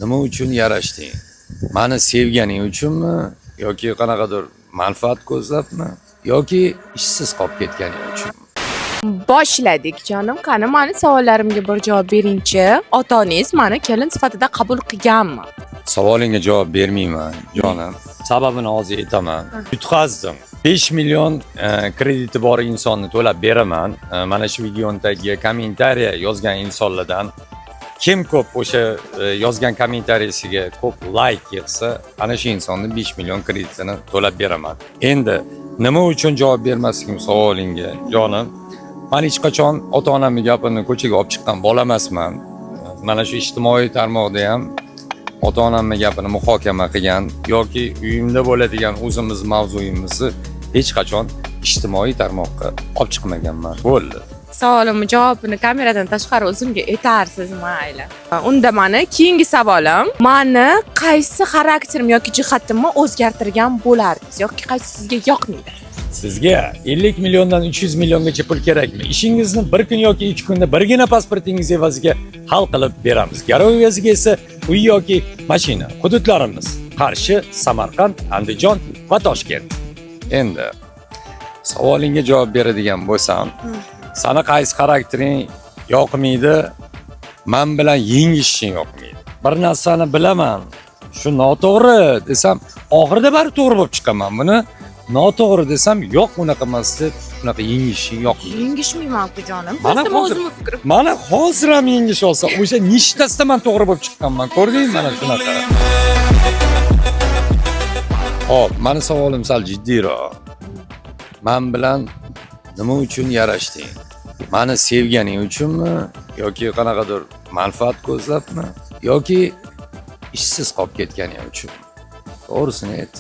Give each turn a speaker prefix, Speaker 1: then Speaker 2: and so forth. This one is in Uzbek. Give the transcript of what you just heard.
Speaker 1: Nima uchun yarashding? Meni sevganing uchunmi yoki qanaqadir manfaat ko'zlabmi yoki ishsiz qolib ketganing uchunmi?
Speaker 2: Boshladik jonim. Qani meni savollarimga bir javob beringchi. Ota-onangiz meni kelin sifatida qabul qilganmi?
Speaker 1: Savolingga javob bermayman, jonim. Sababini hozir aytaman. Yutqazdim. 5 million krediti bor insonni to'lab beraman. Mana shu videodagi kommentariya yozgan insonlardan kim ko'p o'sha yozgan kommentariyasiga ko'p like yig'sa, ana shu insonni 5 million kreditini to'lab beraman. Endi nima uchun javob bermasligim savolingga, jonim? Men hech qachon ota-onamning gapini ko'chaga olib chiqqan bola emasman. Mana shu ijtimoiy tarmoqda ham ota-onamning gapini muhokama qilgan yoki uyimda bo'ladigan o'zimiz mavzuyimizni hech qachon ijtimoiy tarmoqqa olib chiqmaganman. Bo'ldi.
Speaker 2: Savolimni javobini kameradan tashqari o'zimga aytarsiz, mayli. Unda meni keyingi savolim, meni qaysi xarakterim yoki jihatimni o'zgartirgan bo'lardingiz yoki qaysi sizga yoqmaydi?
Speaker 1: Sizga 50 milliondan 300 milliongacha pul kerakmi? Ishingizni bir kun yoki 2 kunda birgina pasportingiz evaziga hal qilib beramiz. Garov evaziga esa uy yoki mashina. Hududlarimiz: Qarshi, Samarqand, Andijon va Toshkent. Endi savolingga javob beradigan bo'lsam, sana qaysi xaraktering yoqmaydi? Men bilan yengishing yoqmaydi. Bir narsani bilaman, shu noto'g'ri desam, oxirida bari to'g'ri bo'lib chiqaman. Buni noto'g'ri desam, yo'q unaqa emas deb, shunaqa yengishing yoqmaydi.
Speaker 2: Yengishmayman-ku jonim.
Speaker 1: Mana
Speaker 2: o'zimning fikrim.
Speaker 1: Mana hozir ham yengish olsa, o'sha nechtasida men to'g'ri bo'lib chiqqanman. Ko'rdingmi mana shunaqa? Hop, meni savolim sal jiddiyroq. Men bilan nima uchun yarashding? Meni sevganing uchunmi yoki qanaqadir manfaat ko'zlabmi yoki ishsiz qolib ketganing uchunmi? To'g'risini ayt.